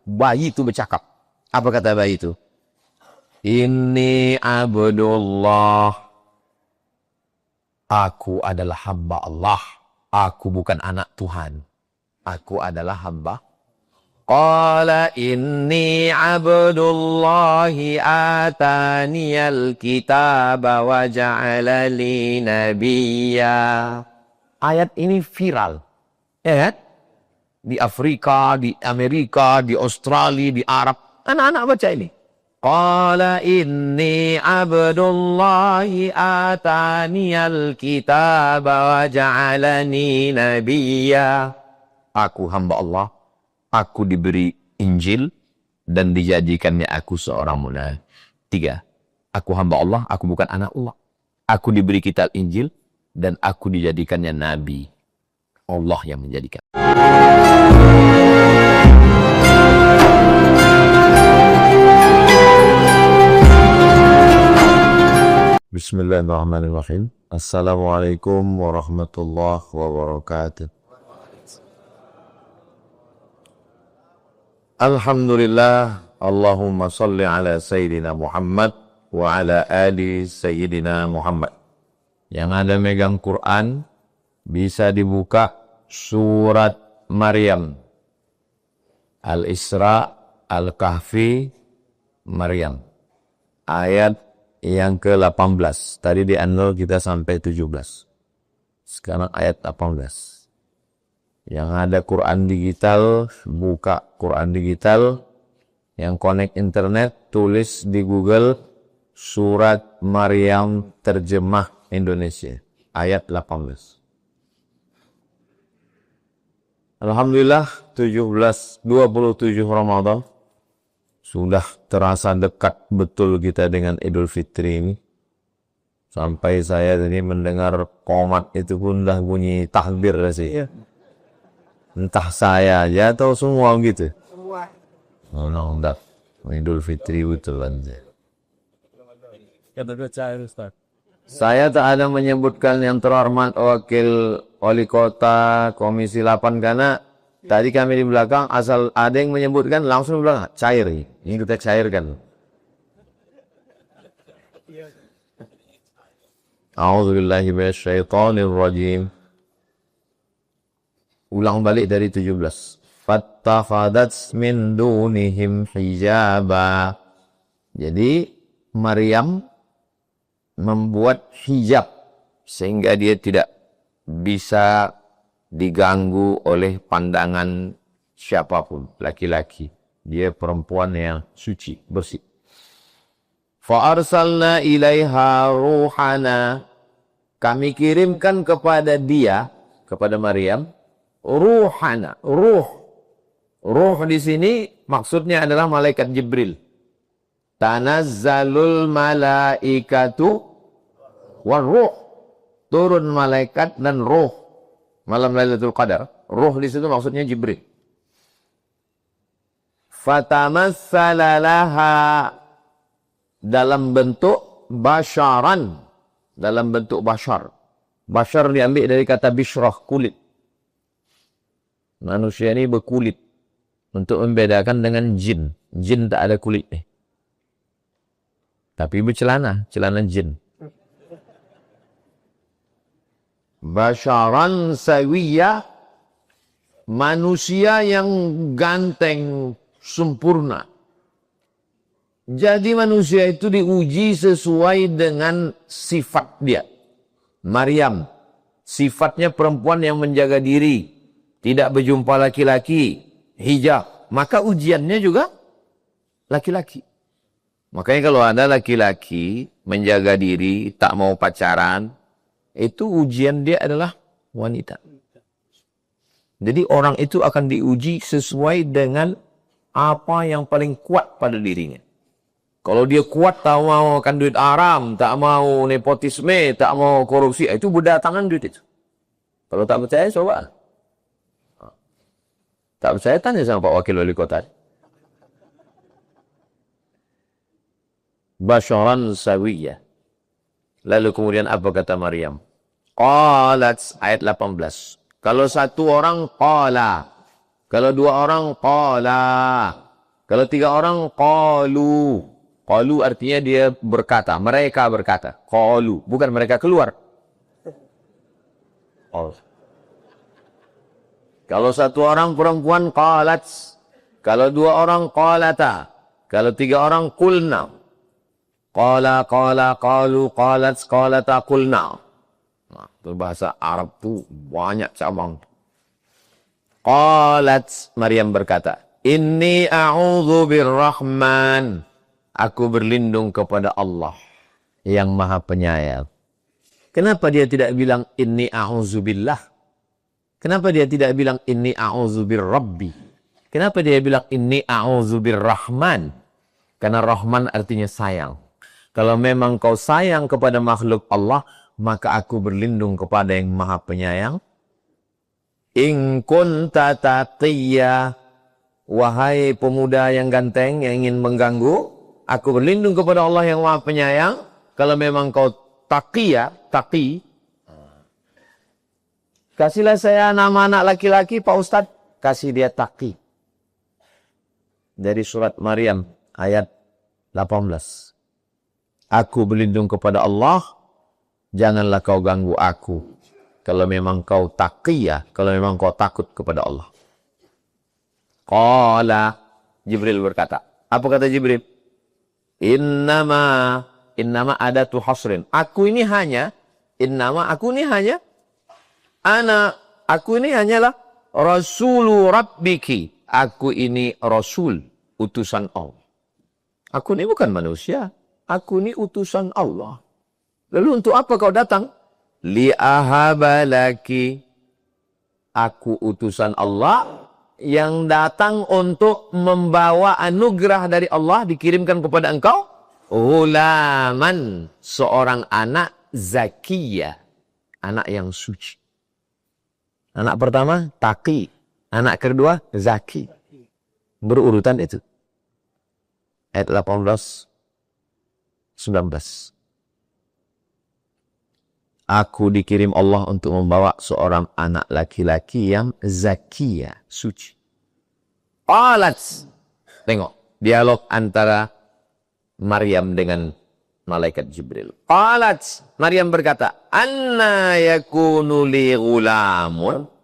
Bayi itu bercakap. Apa kata bayi itu? Inni abdullah. Aku adalah hamba Allah. Aku bukan anak Tuhan. Aku adalah hamba. Qala inni abdullahi ataniyal kitaba wa ja'alani nabiyya. Ayat ini viral. Ya kan? Di Afrika, di Amerika, di Australia, di Arab. Anak-anak baca ini. Qala inni abdullahi ataniyal kitaba wa ja'alani nabiyya. Aku hamba Allah. Aku diberi Injil dan dijadikannya aku seorang nabi. 3. Aku hamba Allah, aku bukan anak Allah. Aku diberi kitab Injil dan aku dijadikannya nabi. Allah yang menjadikan. Bismillahirrahmanirrahim. Assalamualaikum warahmatullahi wabarakatuh. Alhamdulillah, Allahumma salli ala Sayyidina Muhammad wa ala ali Sayyidina Muhammad. Yang ada megang Quran, bisa dibuka surat Maryam. Al-Isra, Al-Kahfi, Maryam. Ayat yang ke-18. Tadi di An-Nur kita sampai 17. Sekarang ayat 18. Yang ada Quran digital, buka Quran digital. Yang connect internet, tulis di Google surat Maryam terjemah Indonesia. Ayat 18. Alhamdulillah 27 Ramadan. Sudah terasa dekat betul kita dengan Idul Fitri ini. Sampai saya tadi mendengar qomat itu pun dah bunyi takbir sih. Entah saya aja atau semua gitu. Semua. Oh, no, enggak. Idul Fitri betul aja. Saya tak ada menyebutkan yang terhormat wakil wali kota Komisi 8 karena tadi kami di belakang asal ada yang menyebutkan langsung bilang cair. Ini kita cairkan. A'udzubillahi minasyaitonirrajim. Ulang balik dari 17. Fattafadat min dunihim hijaba. Jadi Maryam membuat hijab sehingga dia tidak bisa diganggu oleh pandangan siapapun, laki-laki. Dia perempuan yang suci, bersih. Fa arsalna ilaiha ruhana. Kami kirimkan kepada dia, kepada Maryam, ruhana, ruh. Ruh di sini maksudnya adalah malaikat Jibril. Tanazzalul malaikatu waruh. Turun malaikat dan ruh. Malam Lailatul Qadar. Ruh di situ maksudnya Jibril. Fatamassala laha dalam bentuk basyaran. Dalam bentuk basyar. Basyar diambil dari kata bishrah, kulit. Manusia ini berkulit. Untuk membedakan dengan jin. Jin tak ada kulit nih. Tapi bercelana. Celana jin. Basyaran sawiyah. Manusia yang ganteng. Sempurna. Jadi manusia itu diuji sesuai dengan sifat dia. Maryam. Sifatnya perempuan yang menjaga diri. Tidak berjumpa laki-laki. Hijab. Maka ujiannya juga laki-laki. Makanya kalau ada laki-laki menjaga diri, tak mau pacaran, itu ujian dia adalah wanita. Jadi orang itu akan diuji sesuai dengan apa yang paling kuat pada dirinya. Kalau dia kuat, tak mau makan duit haram, tak mau nepotisme, tak mau korupsi, itu berdatangan duit itu. Kalau tak percaya, coba. Tak percaya, tanya sama Pak Wakil Wali Kota. Basyaran sawiyah. Lalu kemudian apa kata Maryam? Qalat, ayat 18. Kalau satu orang, qala. Kalau dua orang, qala. Kalau 3 orang, qalu. Qalu artinya dia berkata, mereka berkata. Qalu, bukan mereka keluar. Oh. Kalau 1 orang perempuan, qalat. Kalau 2 orang, qalata. Kalau 3 orang, qulna. Qala, qalu, qalat, qalata, qulna. Nah, itu bahasa Arab tuh banyak cabang. Qalat, Maryam berkata, inni a'udzu birrahman. Aku berlindung kepada Allah yang Maha Penyayang. Kenapa dia tidak bilang inni a'udzu billah? Kenapa dia tidak bilang inni a'udzu birrabbi? Kenapa dia bilang inni a'udzu birrahman? Karena Rahman artinya sayang. Kalau memang kau sayang kepada makhluk Allah, maka aku berlindung kepada yang Maha Penyayang. In kunta taqiyya, wahai pemuda yang ganteng yang ingin mengganggu, aku berlindung kepada Allah yang Maha Penyayang. Kalau memang kau taqiyya, taqi, kasihlah saya nama anak laki-laki, Pak Ustadz, kasih dia taqi. Dari surat Maryam ayat 18. Aku berlindung kepada Allah, janganlah kau ganggu aku. Kalau memang kau taqiyah, kalau memang kau takut kepada Allah. Qala, Jibril berkata. Apa kata Jibril? Innama adatu hasrin. Aku ini hanya, aku ini hanya, aku ini hanyalah Rasulu Rabbiki. Aku ini Rasul, utusan Allah. Aku ini bukan manusia. Aku ini utusan Allah. Lalu untuk apa kau datang? Li'ahabalaki. Aku utusan Allah yang datang untuk membawa anugerah dari Allah dikirimkan kepada engkau. Ulaman, seorang anak zakiyah. Anak yang suci. Anak pertama, taqi. Anak kedua, zaki. Berurutan itu. Ayat 18, 19. Aku dikirim Allah untuk membawa seorang anak laki-laki yang zakiyah, suci. Qalat. Tengok, dialog antara Maryam dengan malaikat Jibril. Qalat, Maryam berkata, anna yakunu li ghulamun.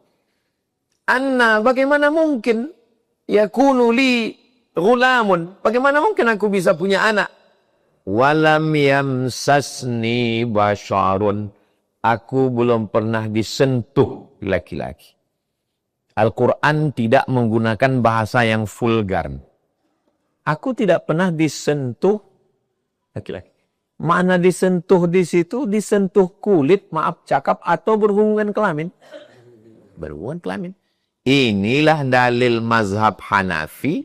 Anna, bagaimana mungkin yakunu li ghulamun? Bagaimana mungkin aku bisa punya anak? Walam yamsasni basyarun. Aku belum pernah disentuh laki-laki. Al-Quran tidak menggunakan bahasa yang vulgar. Aku tidak pernah disentuh laki-laki. Mana disentuh di situ? Disentuh kulit, maaf cakap, atau berhubungan kelamin? Berhubungan kelamin. Inilah dalil mazhab Hanafi.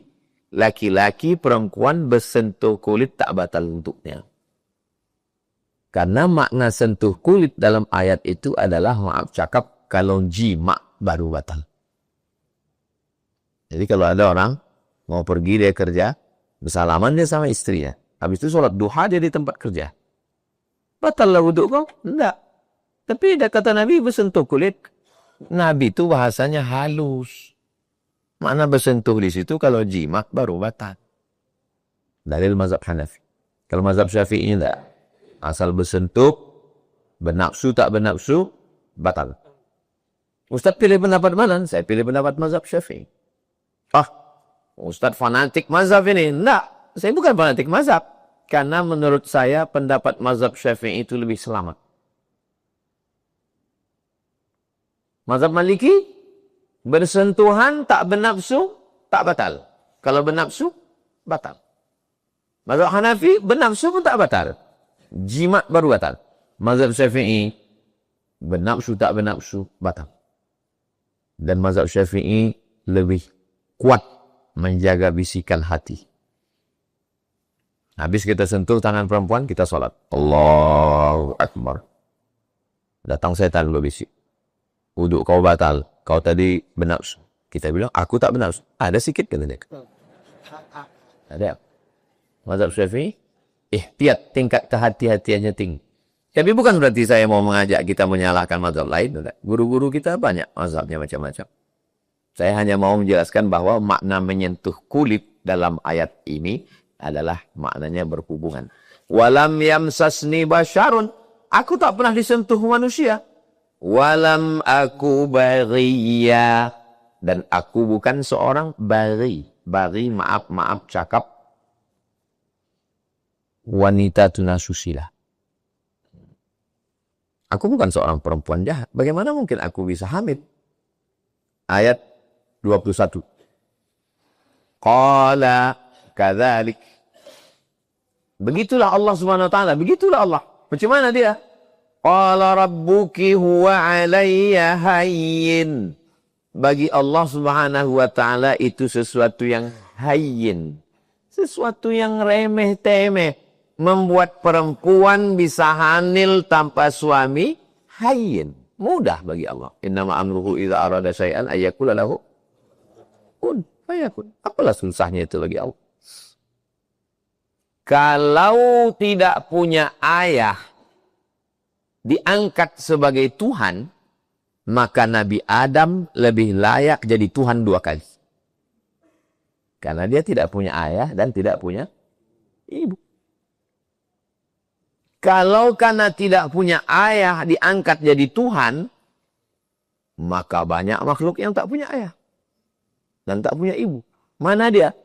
Laki-laki, perempuan bersentuh kulit tak batal untuknya. Karena makna sentuh kulit dalam ayat itu adalah maaf cakap, kalau jima baru batal. Jadi kalau ada orang mau pergi dia kerja, bersalaman dia sama istrinya. Habis itu sholat duha dia di tempat kerja. Batal lah wuduk kau? Enggak. Tapi kata Nabi bersentuh kulit. Nabi itu bahasanya halus. Makna bersentuh di situ kalau jima baru batal. Dalil mazhab Hanafi. Kalau mazhab Syafi'i enggak. Asal bersentuh, bernafsu tak bernafsu, batal. Ustaz pilih pendapat mana? Saya pilih pendapat mazhab Syafi'i. Ustaz fanatik mazhab ini? Enggak, saya bukan fanatik mazhab. Karena menurut saya pendapat mazhab Syafi'i itu lebih selamat. Mazhab Maliki, bersentuhan tak bernafsu, tak batal. Kalau bernafsu, batal. Mazhab Hanafi, bernafsu pun tak batal. Jima baru batal. Mazhab Syafi'i, bernafsu tak bernafsu, batal. Dan mazhab Syafi'i lebih kuat menjaga bisikan hati. Habis kita sentuh tangan perempuan, kita sholat. Allahu Akbar. Datang setan berbisik. Wuduk kau batal. Kau tadi bernafsu. Kita bilang, aku tak bernafsu. Ada sikit kata dia. Ada. Mazhab Syafi'i, ihtiyat, tingkat kehati-hatiannya tinggi. Tapi bukan berarti saya mau mengajak kita menyalahkan mazhab lain. Guru-guru kita banyak mazhabnya macam-macam. Saya hanya mau menjelaskan bahwa makna menyentuh kulit dalam ayat ini adalah maknanya berhubungan. Walam yamsasni basyarun. Aku tak pernah disentuh manusia. Walam aku baghiya. Dan aku bukan seorang bari. Bari, maaf, cakap. Wanita tunasusila. Aku bukan seorang perempuan jahat. Bagaimana mungkin aku bisa hamil? Ayat 21. Qala kadzalik. Begitulah Allah Subhanahu wa taala, begitulah Allah. Macam mana dia? Qala rabbuki huwa alayya hayyin. Bagi Allah Subhanahu wa taala itu sesuatu yang hayyin. Sesuatu yang remeh-temeh. Membuat perempuan bisa hamil tanpa suami, hayyin. Mudah bagi Allah. Innama amruhu idza arada syai'an ayyakula lahu kun fayakun. Apalah susahnya itu bagi Allah. Kalau tidak punya ayah diangkat sebagai Tuhan, maka Nabi Adam lebih layak jadi Tuhan 2 kali. Karena dia tidak punya ayah dan tidak punya ibu. Kalau karena tidak punya ayah diangkat jadi Tuhan, maka banyak makhluk yang tak punya ayah dan tak punya ibu. Mana dia?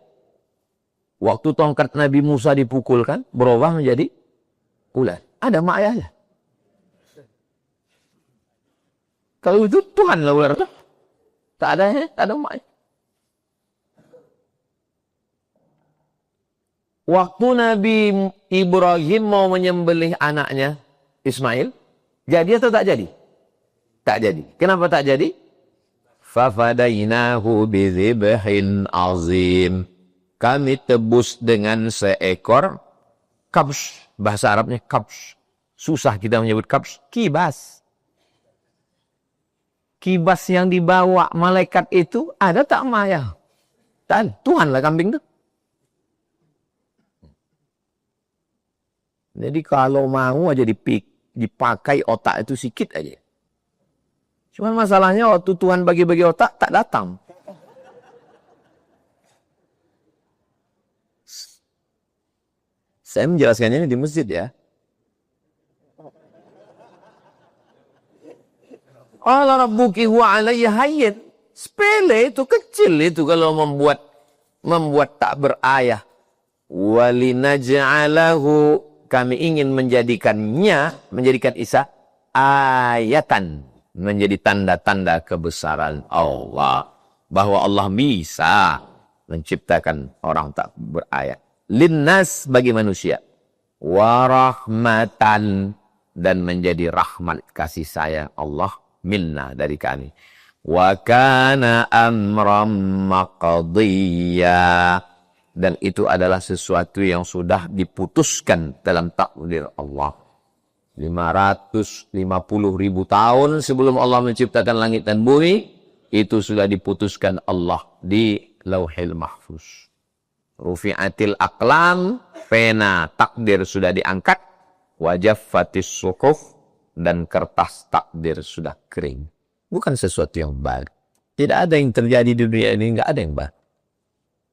Waktu tongkat Nabi Musa dipukulkan, berubah menjadi ular. Ada mak ayahnya. Kalau itu Tuhan lah ular itu. Tak ada ya, tak ada mak. Waktu Nabi Ibrahim mau menyembelih anaknya Ismail, jadi atau tak jadi? Tak jadi. Kenapa tak jadi? Fafadainahu bizibhin azim. Kami tebus dengan seekor kabs. Bahasa Arabnya kabs. Susah kita menyebut kabs. Kibas. Kibas yang dibawa malaikat itu ada tak maya? Tak, Tuhan lah kambing itu. Jadi kalau mau aja dipakai otak itu sikit aja. Cuman masalahnya waktu Tuhan bagi-bagi otak tak datang. Saya menjelaskannya ini di masjid ya. Allah rabbuki huwa alayya hayyin. Sepele itu, kecil itu kalau membuat tak berayah. Walinaj'alahu, kami ingin menjadikan Isa ayatan, menjadi tanda-tanda kebesaran Allah, bahwa Allah bisa menciptakan orang tak berayat. Linnas, bagi manusia. Warahmatan, dan menjadi rahmat kasih sayang Allah minna, dari kami. Wa kana amram maqdiya, dan itu adalah sesuatu yang sudah diputuskan dalam takdir Allah. 550.000 tahun sebelum Allah menciptakan langit dan bumi, itu sudah diputuskan Allah di Lauhil Mahfuz. Rufi'atil aqlam, pena takdir sudah diangkat. Wajaffatis suquf, dan kertas takdir sudah kering. Bukan sesuatu yang baru. Tidak ada yang terjadi di dunia ini, enggak ada yang baru.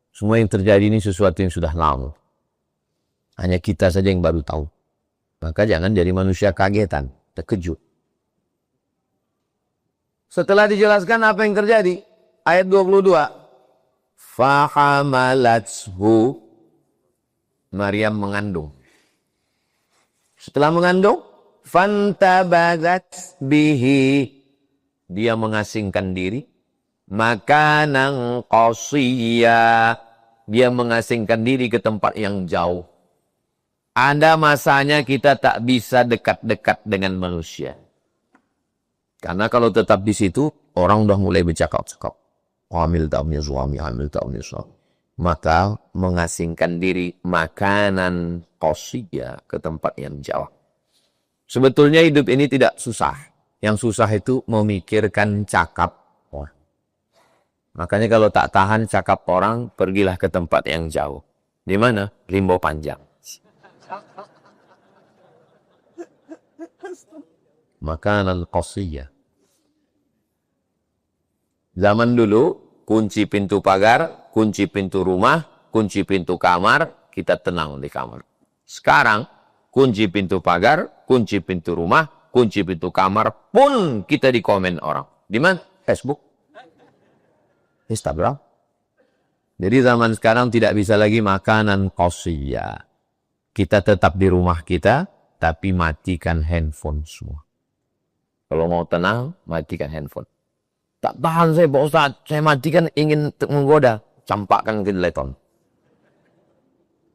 Semua yang terjadi ini sesuatu yang sudah lama. Hanya kita saja yang baru tahu. Maka jangan jadi manusia kagetan, terkejut. Setelah dijelaskan apa yang terjadi, ayat 22. Fahamalathu, Maryam mengandung. Setelah mengandung, fantabadat bihi, dia mengasingkan diri. Makanan qasiyya, dia mengasingkan diri ke tempat yang jauh. Ada masanya kita tak bisa dekat-dekat dengan manusia. Karena kalau tetap di situ, orang udah mulai bercakap-cakap. Hamil tak punya suami, hamil tak punya suami. Maka mengasingkan diri makanan qasiyya, ke tempat yang jauh. Sebetulnya hidup ini tidak susah. Yang susah itu memikirkan cakap. Makanya kalau tak tahan cakap orang, pergilah ke tempat yang jauh. Di mana? Rimbo Panjang. Makanan qasiyya. Zaman dulu, kunci pintu pagar, kunci pintu rumah, kunci pintu kamar, kita tenang di kamar. Sekarang, kunci pintu pagar, kunci pintu rumah, kunci pintu kamar pun kita dikomen orang. Di mana? Facebook, Instagram. Jadi zaman sekarang tidak bisa lagi makanan qasiyah. Kita tetap di rumah kita, tapi matikan handphone semua. Kalau mau tenang, matikan handphone. Tak tahan saya, Pak Ustaz. Saya matikan ingin menggoda. Campakkan ke teleton.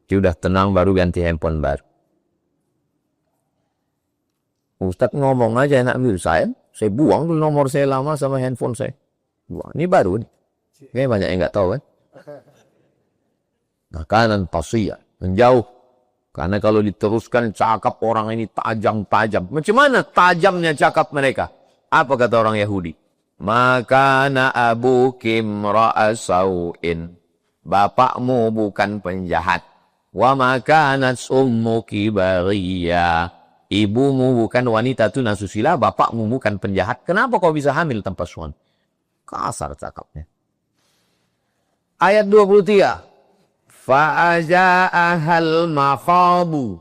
Sudah tenang, baru ganti handphone baru. Ustaz ngomong aja enak ambil saya buang dulu nomor saya lama sama handphone saya. Buang. Ini baru nih. Kayaknya banyak yang nggak tahu kan. Makanan qasiyah, menjauh. Karena kalau diteruskan cakap orang ini tajam-tajam. Macam mana tajamnya cakap mereka? Apa kata orang Yahudi? Makana abuki imra'asau'in. Bapakmu bukan penjahat. Wa makanat ummuki baghiya. Ibumu bukan wanita tu nasusila, bapakmu bukan penjahat. Kenapa kau bisa hamil tanpa suami? Kasar cakapnya. Ayat 23. Fa'aja'ahal makhabu.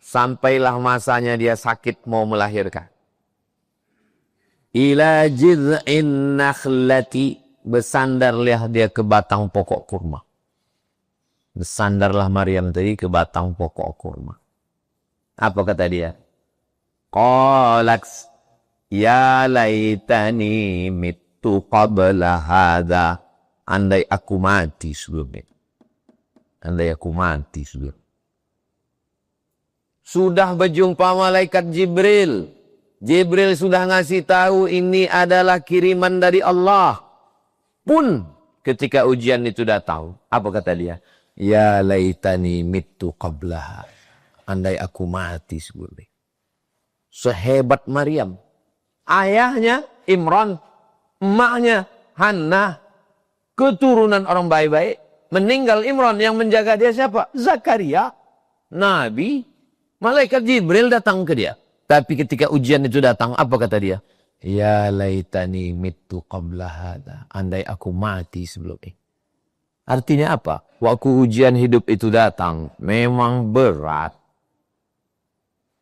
Sampailah masanya dia sakit mau melahirkan. Ila jiz'in nakhlati. Bersandarlah dia ke batang pokok kurma. Bersandarlah Maryam tadi ke batang pokok kurma. Apa kata dia? Qalat ya laitani mittu qabla hadha. Andai aku mati sebelumnya. Andai aku mati sebelum. Sudah berjumpa malaikat Jibril. Jibril sudah ngasih tahu ini adalah kiriman dari Allah. Pun ketika ujian itu datang, apa kata dia? Ya laitani mittu qablaha. Andai aku mati sebelumnya. Sehebat Maryam. Ayahnya Imran, emaknya Hannah, keturunan orang baik-baik. Meninggal Imran, yang menjaga dia siapa? Zakaria, Nabi. Malaikat Jibril datang ke dia. Tapi ketika ujian itu datang, apa kata dia? Ya laitani mittu qabla hadha. Andai aku mati sebelum ini. Artinya apa? Waktu ujian hidup itu datang, memang berat.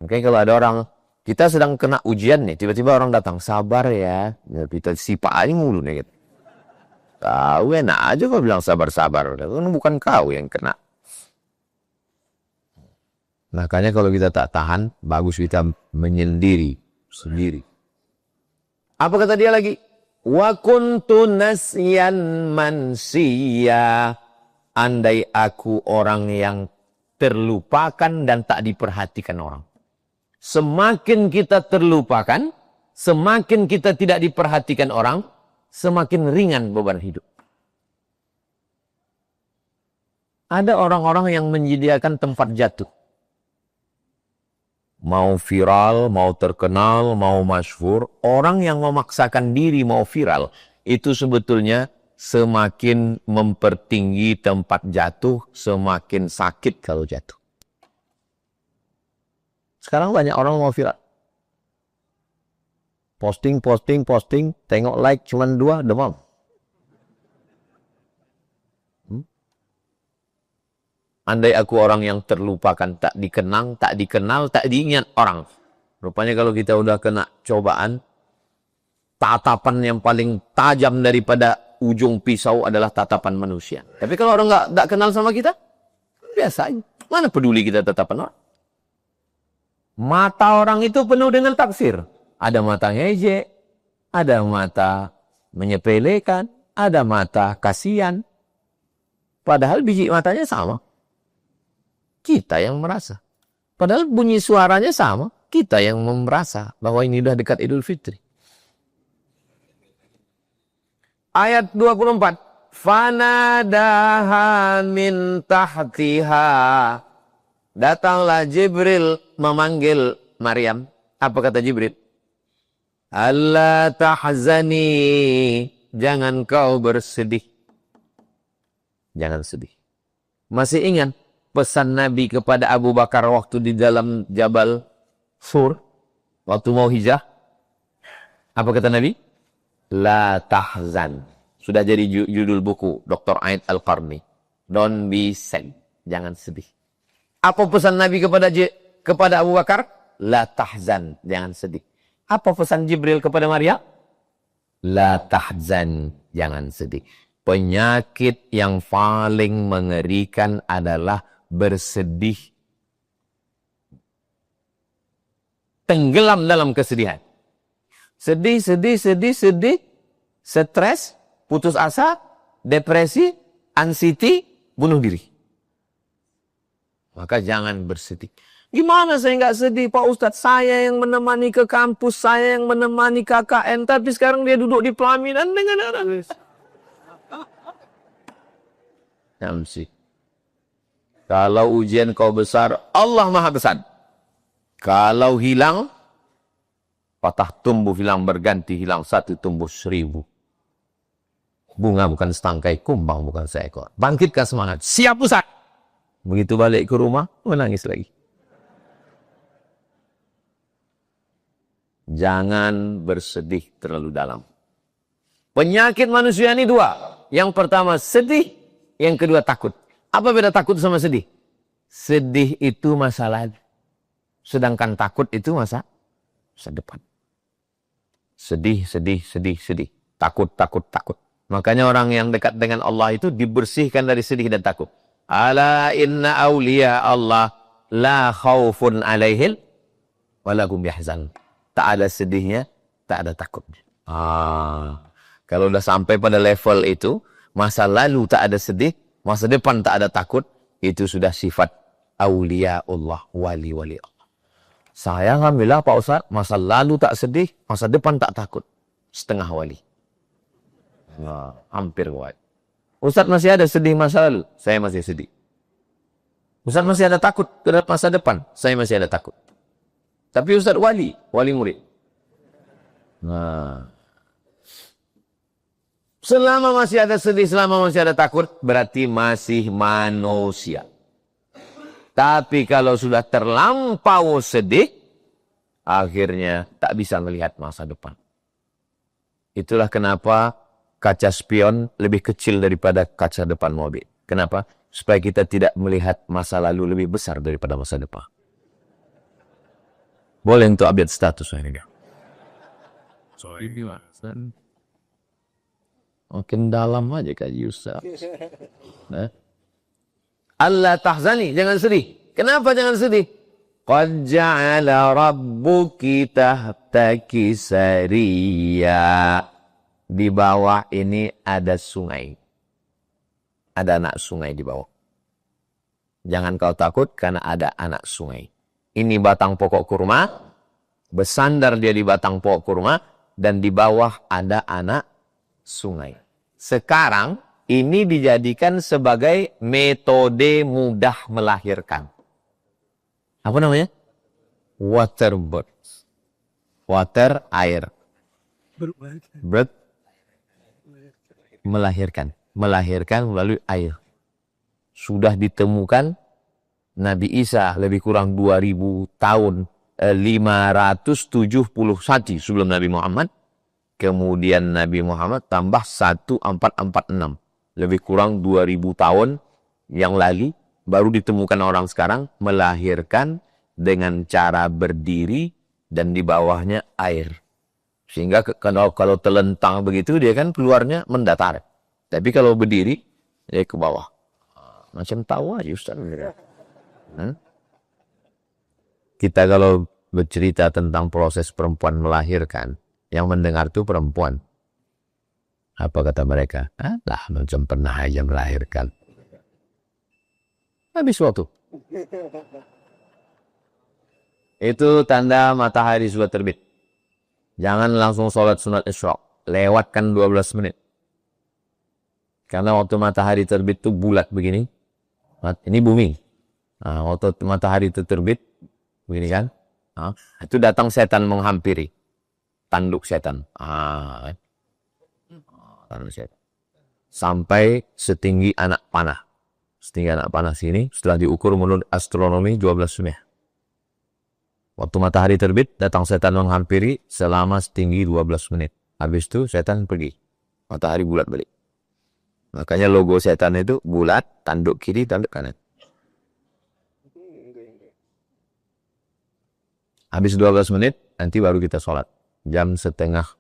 Oke, kalau ada orang, kita sedang kena ujian nih, tiba-tiba orang datang, sabar ya. Kita sipak aja mulu nih. Gitu. Kau enak aja kau bilang sabar-sabar. Bukan kau yang kena. Makanya kalau kita tak tahan, bagus kita menyendiri sendiri. Apa kata dia lagi? Wa kuntu nasyan mansiya. Andai aku orang yang terlupakan dan tak diperhatikan orang. Semakin kita terlupakan, semakin kita tidak diperhatikan orang, semakin ringan beban hidup. Ada orang-orang yang menyediakan tempat jatuh. Mau viral, mau terkenal, mau masyhur, orang yang memaksakan diri mau viral, itu sebetulnya semakin mempertinggi tempat jatuh, semakin sakit kalau jatuh. Sekarang banyak orang mau viral. Posting, tengok like cuma 2, demam. Andai aku orang yang terlupakan, tak dikenang, tak dikenal, tak diingat orang. Rupanya kalau kita udah kena cobaan, tatapan yang paling tajam daripada ujung pisau adalah tatapan manusia. Tapi kalau orang nggak kenal sama kita, biasa aja. Mana peduli kita tatapan orang? Mata orang itu penuh dengan taksir. Ada mata ngejek, ada mata menyepelekan, ada mata kasihan. Padahal biji matanya sama. Kita yang merasa. Padahal bunyi suaranya sama. Kita yang merasa bahwa ini sudah dekat Idul Fitri. Ayat 24. Fanadaha min tahtiha. Datanglah Jibril memanggil Maryam. Apa kata Jibril? Allah tahzani. Jangan kau bersedih. Jangan sedih. Masih ingat pesan Nabi kepada Abu Bakar waktu di dalam Jabal Sur, waktu mau hijrah? Apa kata Nabi? La tahzan. Sudah jadi judul buku Dr. Aid Al-Qarni. Don't be sad. Jangan sedih. Apa pesan Nabi kepada Abu Bakar? La tahzan. Jangan sedih. Apa pesan Jibril kepada Maryam? La tahzan. Jangan sedih. Penyakit yang paling mengerikan adalah bersedih. Tenggelam dalam kesedihan. Sedih. Stres, putus asa, depresi, anxiety, bunuh diri. Maka jangan bersedih. Gimana saya nggak sedih Pak Ustadz? Saya yang menemani ke kampus, saya yang menemani KKN, tapi sekarang dia duduk di pelaminan dengan anak. Namsi. Kalau ujian kau besar, Allah Maha besar. Kalau hilang, patah tumbuh hilang berganti hilang satu tumbuh 1000. Bunga bukan setangkai, kumbang bukan seekor. Bangkitkan semangat. Siap Ustaz. Begitu balik ke rumah, menangis lagi. Jangan bersedih terlalu dalam. Penyakit manusia ini 2. Yang pertama sedih, yang kedua takut. Apa beda takut sama sedih? Sedih itu masa lalu. Sedangkan takut itu masa depan. Sedih. Takut. Makanya orang yang dekat dengan Allah itu dibersihkan dari sedih dan takut. Ala inna awliya Allah la khawfun alaihil walahum yahzan. Tak ada sedihnya, tak ada takutnya. Kalau udah sampai pada level itu, masa lalu tak ada sedih, masa depan tak ada takut, itu sudah sifat awliya Allah, wali-wali Allah. Saya alhamdulillah Pak Ustaz, masa lalu tak sedih, masa depan tak takut. Setengah wali. Hampir wali. Ustaz masih ada sedih masa lalu, saya masih sedih. Ustaz masih ada takut terhadap masa depan, saya masih ada takut. Tapi Ustaz wali murid. Selama masih ada sedih, selama masih ada takut, berarti masih manusia. Tapi kalau sudah terlampau sedih, akhirnya tak bisa melihat masa depan. Itulah kenapa kaca spion lebih kecil daripada kaca depan mobil. Kenapa? Supaya kita tidak melihat masa lalu lebih besar daripada masa depan. Boleh untuk update status ini. Makin dalam aja kaji Ustaz. Allah tahzani, jangan sedih. Kenapa jangan sedih? Qad ja'ala rabbuki tahtaki sariya. Di bawah ini ada sungai. Ada anak sungai di bawah. Jangan kau takut karena ada anak sungai. Ini batang pokok kurma. Bersandar dia di batang pokok kurma. Dan di bawah ada anak sungai. Sekarang ini dijadikan sebagai metode mudah melahirkan. Apa namanya? Water birth. Water, air. Birth, melahirkan. Melahirkan melalui air. Sudah ditemukan Nabi Isa lebih kurang 2000 tahun. 571 sebelum Nabi Muhammad. Kemudian Nabi Muhammad tambah 1446. Lebih kurang 2000 tahun yang lalu baru ditemukan orang sekarang melahirkan dengan cara berdiri dan di bawahnya air. Sehingga kalau telentang begitu dia kan keluarnya mendatar. Tapi kalau berdiri dia ke bawah. Macam tahu aja Ustaz. Kita kalau bercerita tentang proses perempuan melahirkan, yang mendengar itu perempuan. Apa kata mereka? Lah macam pernah aja melahirkan. Habis waktu. Itu tanda matahari sudah terbit. Jangan langsung sholat sunat isyraq. Lewatkan 12 menit. Karena waktu matahari terbit itu bulat begini. Ini bumi. Nah, waktu matahari itu terbit, begini kan. Nah, itu datang setan menghampiri. Tanduk setan. Tanduk setan. Sampai setinggi anak panah. Setinggi anak panah sini, setelah diukur menurut astronomi 12 sunnah. Waktu matahari terbit, datang setan menghampiri selama setinggi 12 menit. Habis itu setan pergi. Matahari bulat balik. Makanya logo setan itu bulat, tanduk kiri, tanduk kanan. Habis 12 menit, nanti baru kita sholat. Jam 6:30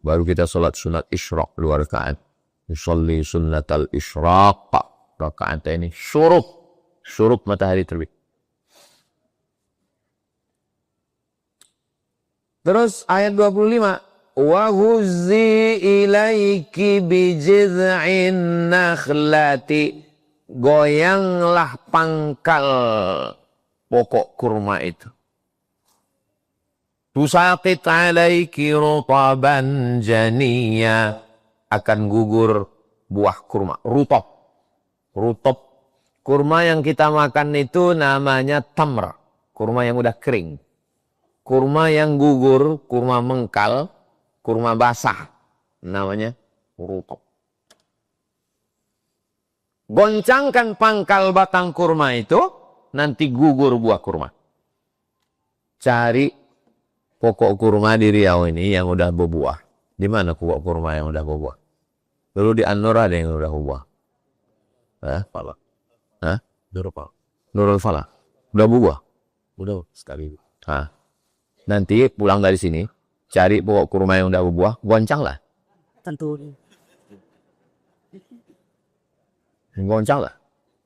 baru kita sholat sunat isyraq 2 rakaat. Nusalli sunnatal isyraq. Rakaat ini syuruk matahari terbit. Terus ayat 25. Wa huzzi ilaiki bijid'in nakhlati. Goyanglah pangkal pokok kurma itu. Tusaqit alaiki rutaban janiya. Akan gugur buah kurma. Rutop. Kurma yang kita makan itu namanya tamr. Kurma yang udah kering. Kurma yang gugur, kurma mengkal, kurma basah. Namanya rutop. Goncangkan pangkal batang kurma itu, nanti gugur buah kurma. Cari pokok kurma di Riau ini yang udah berbuah. Di mana pokok kurma yang udah berbuah? Dulu di An-Nur ada yang udah berbuah. Fala. Nurul Fala. Udah berbuah? Udah sekali. Nanti pulang dari sini, cari pokok kurma yang udah berbuah, goncanglah. Tentu. Goncanglah.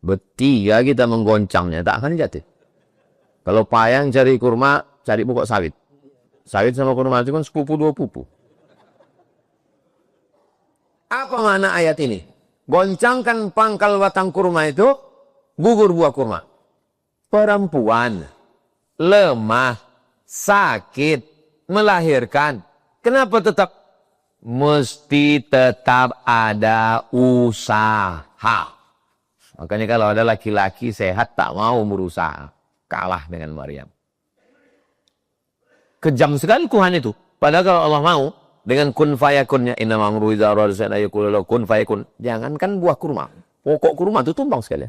Bertiga kita menggoncangnya, tak akan jatuh. Kalau payang cari kurma, cari pokok sawit. Sawit sama kurma itu kan sepupu dua pupu. Apa makna ayat ini? Goncangkan pangkal batang kurma itu, gugur buah kurma. Perempuan, lemah, sakit, melahirkan. Kenapa tetap? Mesti tetap ada usaha. Makanya kalau ada laki-laki sehat tak mau berusaha. Kalah dengan Maryam. Kejam sekali Tuhan itu. Padahal kalau Allah mau, dengan kun fayakunnya, inna ma'amru idza arada shay'an yaqulu lahu kun fayakun. Jangankan buah kurma. Pokok kurma itu tumbang sekali.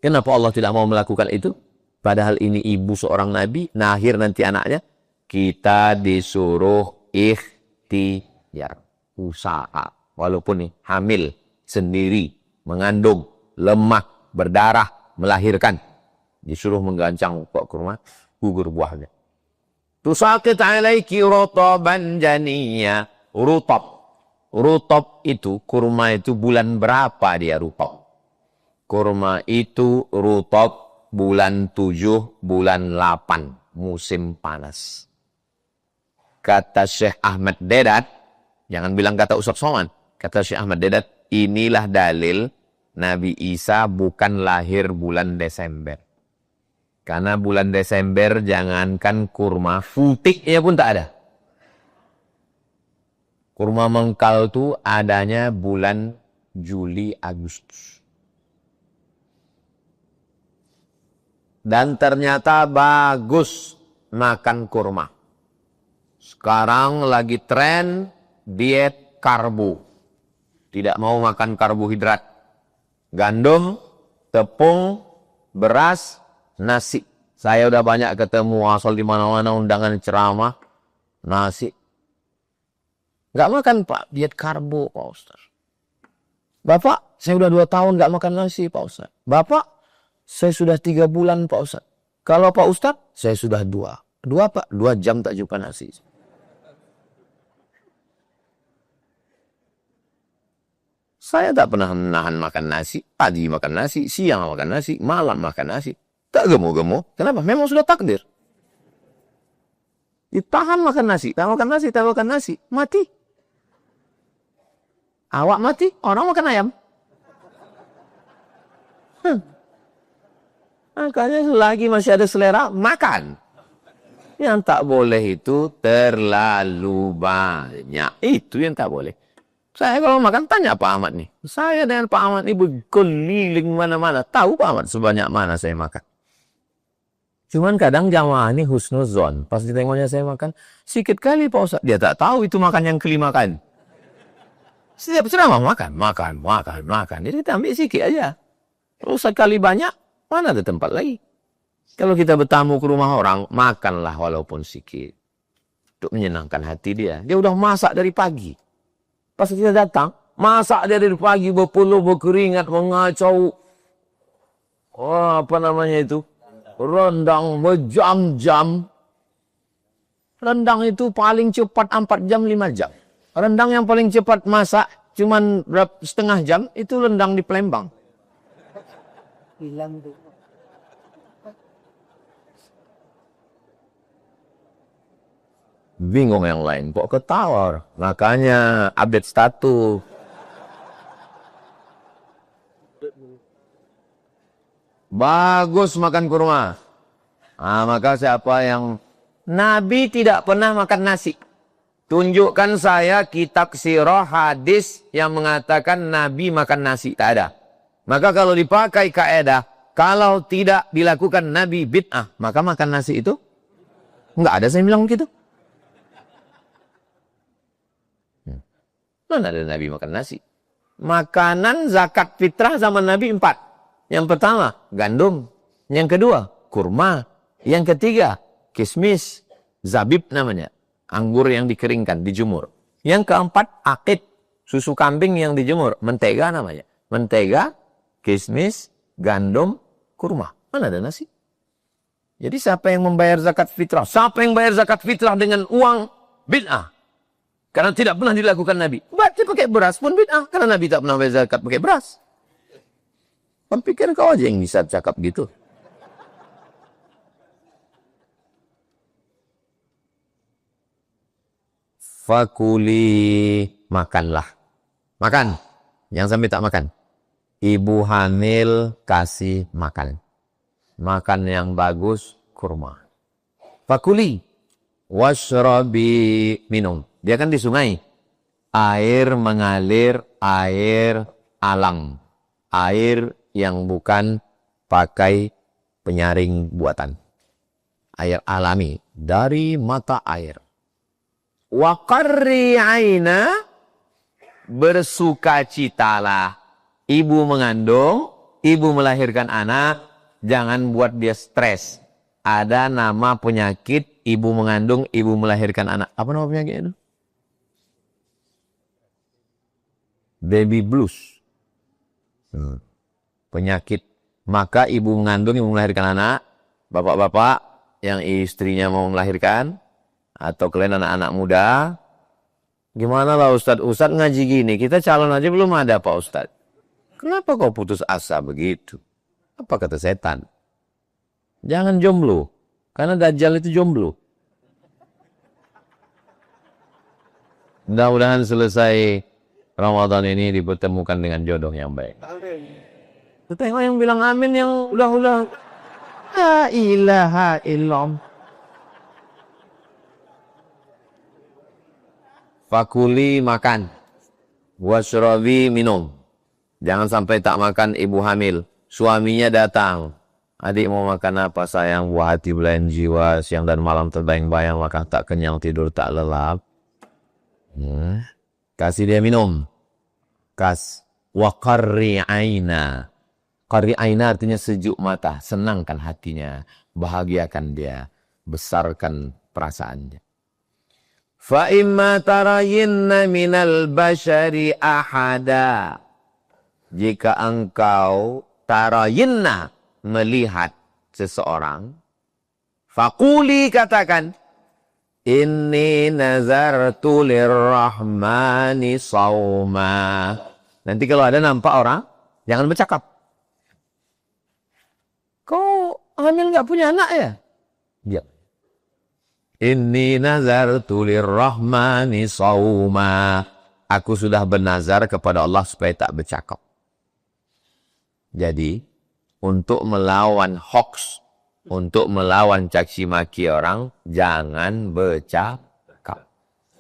Kenapa Allah tidak mau melakukan itu? Padahal ini ibu seorang nabi, nahir nanti anaknya. Kita disuruh ikhtiar, usaha. Walaupun nih, hamil, sendiri, mengandung, lemah, berdarah, melahirkan. Disuruh menggancang pokok kurma, gugur buahnya. Tusaqit alaiki rutaban janiya. Rutop itu, kurma itu bulan berapa dia rutop? Kurma itu rutop bulan 7, bulan 8, musim panas. Kata Syekh Ahmad Dedat, jangan bilang kata Ustaz Somad, kata Syekh Ahmad Dedat, inilah dalil Nabi Isa bukan lahir bulan Desember. Karena bulan Desember jangankan kurma, futiknya pun tak ada. Kurma mengkal itu adanya bulan Juli, Agustus. Dan ternyata bagus makan kurma. Sekarang lagi tren diet karbo. Tidak mau makan karbohidrat. Gandum, tepung, beras, nasi. Saya udah banyak ketemu asal di mana-mana undangan ceramah. Nasi. Nggak makan Pak, diet karbo Pak Ustaz. Bapak, saya udah 2 tahun nggak makan nasi Pak Ustaz. Bapak, saya sudah 3 bulan Pak Ustaz. Kalau Pak Ustaz, saya sudah 2. 2 Pak, 2 jam tak jumpa nasi. Saya tak pernah menahan makan nasi. Pagi makan nasi, siang makan nasi, malam makan nasi. Tak gemuk-gemuk. Kenapa? Memang sudah takdir. Ditahan makan nasi, tak makan nasi, tak makan nasi. Mati. Awak mati, orang makan ayam. Makanya selagi masih ada selera, makan. Yang tak boleh itu terlalu banyak. Itu yang tak boleh. Saya kalau makan tanya Pak Ahmad nih. Saya dengan Pak Ahmad ini berkeliling mana-mana. Tahu Pak Ahmad sebanyak mana saya makan. Cuman kadang jamaah ini husnuzon. Pas ditengoknya saya makan, sikit kali Pak Ustaz. Dia tak tahu itu makan yang kelima kan. Setiap ceramah makan. Jadi kita ambil sikit aja. Kalau sekali banyak, mana ada tempat lagi. Kalau kita bertamu ke rumah orang, makanlah walaupun sedikit. Untuk menyenangkan hati dia. Dia udah masak dari pagi. Pas kita datang, Masak dia dari pagi, berpeluh, berkeringat, mengacau. Oh, apa namanya itu? Rendang berjam-jam. Rendang itu paling cepat 4 jam, 5 jam. Rendang yang paling cepat masak cuman setengah jam, itu rendang di Palembang. Hilang tuh. Bingung yang lain, kok ketawa? Makanya update status. Bagus makan kurma. Nah, maka siapa yang Nabi tidak pernah makan nasi. Tunjukkan saya kitab sirah hadis yang mengatakan Nabi makan nasi. Tak ada. Maka kalau dipakai kaedah, kalau tidak dilakukan Nabi bid'ah, maka makan nasi itu enggak ada saya bilang begitu. Mana ada Nabi makan nasi? Makanan zakat fitrah zaman Nabi 4. Yang pertama, gandum. Yang kedua, kurma. Yang ketiga, kismis. Zabib namanya. Anggur yang dikeringkan, dijemur. Yang keempat, akid. Susu kambing yang dijemur. Mentega namanya. Mentega, kismis, gandum, kurma. Mana ada nasi? Jadi siapa yang membayar zakat fitrah? Siapa yang bayar zakat fitrah dengan uang bid'ah? Karena tidak pernah dilakukan Nabi. Berarti pakai beras pun bid'ah. Karena Nabi tak pernah bayar zakat pakai beras. Kau pikir kau aja yang bisa cakap gitu. Fakuli, makanlah. Makan. Yang sampai tak makan. Ibu hamil kasih makan. Makan yang bagus, kurma. Fakuli. Washrabi, minum. Dia kan di sungai. Air mengalir, air alang. Air yang bukan pakai penyaring buatan. Air alami. Dari mata air. Wa qarri aina, bersukacitalah. Ibu mengandung, ibu melahirkan anak, jangan buat dia stres. Ada nama penyakit ibu mengandung, ibu melahirkan anak. Apa nama penyakit itu? Baby blues. Penyakit. Maka ibu mengandung, ibu melahirkan anak. Bapak-bapak yang istrinya mau melahirkan. Atau kalian anak-anak muda. Gimana lah Ustadz? Ustadz ngaji gini. Kita calon aja belum ada Pak Ustadz. Kenapa kau putus asa begitu? Apa kata setan? Jangan jomblo. Karena Dajjal itu jomblo. Mudah-mudahan selesai Ramadan ini dipertemukan dengan jodoh yang baik. Tengok yang bilang amin yang ulah-ulah. La ilaha illallah. Fakuli, makan. Washrabi, minum. Jangan sampai tak makan ibu hamil. Suaminya datang. Adik mau makan apa sayang? Buah hati belayan jiwa. Siang dan malam terbayang-bayang. Maka tak kenyang, tidur tak lelap. Kasih dia minum. Wa qarri aina. Qarri aina artinya sejuk mata. Senangkan hatinya. Bahagiakan dia. Besarkan perasaannya. Fa imma tarayinna minal bashari ahada. Jika engkau tarayinna, melihat seseorang, faquli, katakan, inni nazartu lirrahmani sawma. Nanti kalau ada nampak orang, jangan bercakap. Kau hamil nggak punya anak ya? Diam. Inni nazartu lirrahmani sawma. Aku sudah bernazar kepada Allah supaya tak bercakap. Jadi, untuk melawan hoax, untuk melawan caci maki orang, jangan bercakap.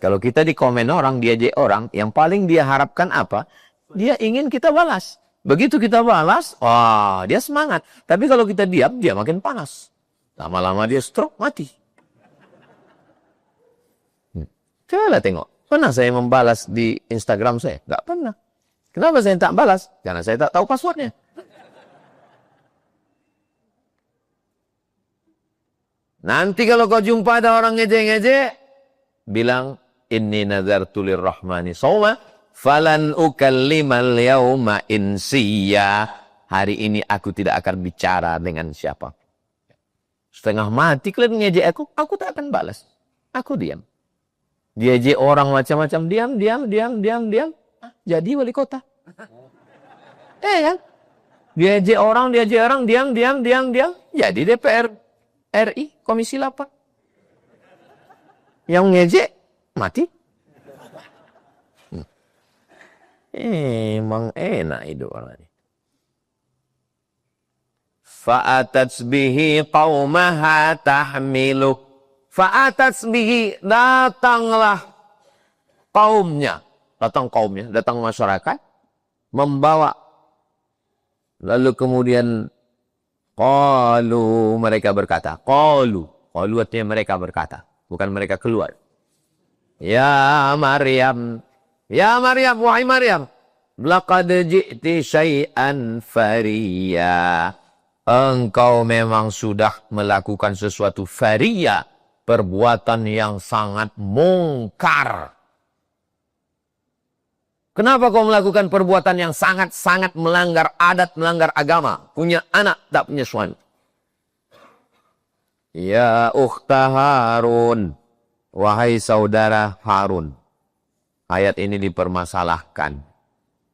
Kalau kita di komen orang, diajak orang, yang paling dia harapkan apa? Dia ingin kita balas. Begitu kita balas, wah, dia semangat. Tapi kalau kita diam, dia makin panas. Lama-lama dia stroke, mati. Coba tengok. Pernah saya membalas di Instagram saya? Nggak pernah. Kenapa saya tak balas? Karena saya tak tahu passwordnya. Nanti kalau kau jumpa ada orang ngejek-ngejek, bilang, inni nazartu lirrahmani sawma, Falan ukallimal yauma insiya. Hari ini aku tidak akan bicara dengan siapa. Setengah mati kalian ngejek aku tak akan balas. Aku diam. Diejek orang macam-macam, diam. Jadi wali kota. Kan? Diejek orang, diam. Jadi DPR RI, Komisi 8. Yang ngejek, mati. Emang enak hidup orang ini. Fa'atat bihi qaumaha tahmilu. Fa'atat bihi, datanglah kaumnya. Datang masyarakat. Membawa. Lalu kemudian, qalu, mereka berkata. Qalu artinya mereka berkata. Bukan mereka keluar. Ya Maryam, wahai Maryam. Laqad ji'ti syai'an fariya. Engkau memang sudah melakukan sesuatu fariya. Perbuatan yang sangat mungkar. Kenapa kau melakukan perbuatan yang sangat-sangat melanggar adat, melanggar agama? Punya anak, tak punya suami. Ya ukhta Harun. Wahai saudara Harun. Ayat ini dipermasalahkan.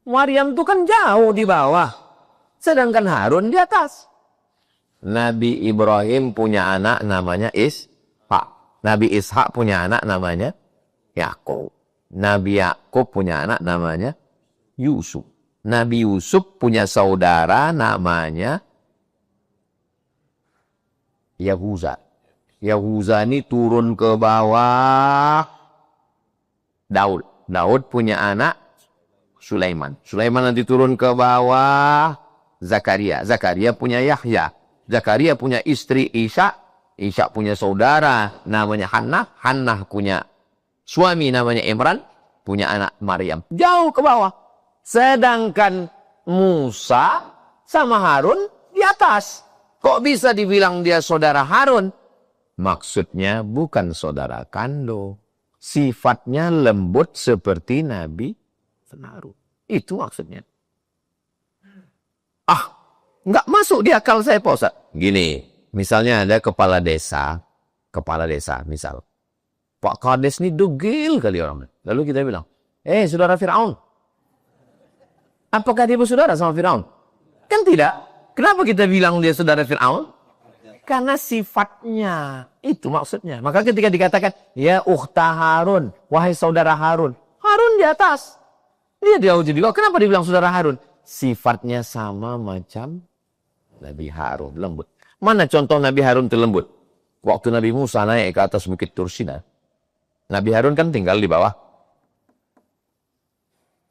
Maryam itu kan jauh di bawah. Sedangkan Harun di atas. Nabi Ibrahim punya anak namanya Ishak. Nabi Ishak punya anak namanya Yakub. Nabi Yakub punya anak namanya Yusuf. Nabi Yusuf punya saudara namanya Yahuza. Yahuza ini turun ke bawah Daud. Daud punya anak Sulaiman. Sulaiman nanti turun ke bawah Zakaria. Zakaria punya Yahya. Zakaria punya istri Ishak. Ishak punya saudara namanya Hannah. Hannah punya suami namanya Imran. Punya anak Maryam. Jauh ke bawah. Sedangkan Musa sama Harun di atas. Kok bisa dibilang dia saudara Harun? Maksudnya bukan saudara kandung. Sifatnya lembut seperti Nabi Harun. Itu maksudnya. Nggak masuk di akal saya, Pak Ustaz. Gini, misalnya ada kepala desa misal. Pak Kades ini degil kali orang. Lalu kita bilang, saudara Fir'aun. Apakah dia bersaudara sama Fir'aun? Kan tidak. Kenapa kita bilang dia saudara Fir'aun? Karena sifatnya. Itu maksudnya. Maka ketika dikatakan, ya ukhta Harun. Wahai saudara Harun. Harun di atas. Dia jauh di bawah. Kenapa dibilang saudara Harun? Sifatnya sama macam Nabi Harun. Lembut. Mana contoh Nabi Harun itu lembut? Waktu Nabi Musa naik ke atas bukit Tursina. Nabi Harun kan tinggal di bawah.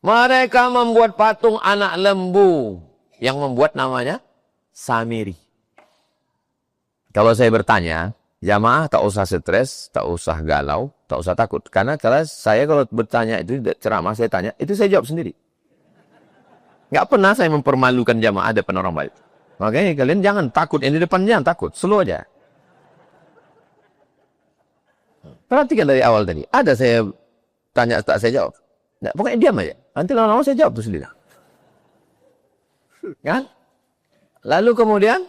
Mereka membuat patung anak lembu. Yang membuat namanya Samiri. Kalau saya bertanya, jamaah tak usah stres, tak usah galau, tak usah takut. Karena kalau bertanya itu ceramah, saya tanya, itu saya jawab sendiri. Nggak pernah saya mempermalukan jamaah depan orang baik. Makanya kalian jangan takut, yang di depan jangan takut, slow aja. Perhatikan dari awal tadi. Ada saya tanya, tak saya jawab. Nah, pokoknya diam aja. Nanti lama-lama saya jawab itu sendiri. Kan? Lalu kemudian,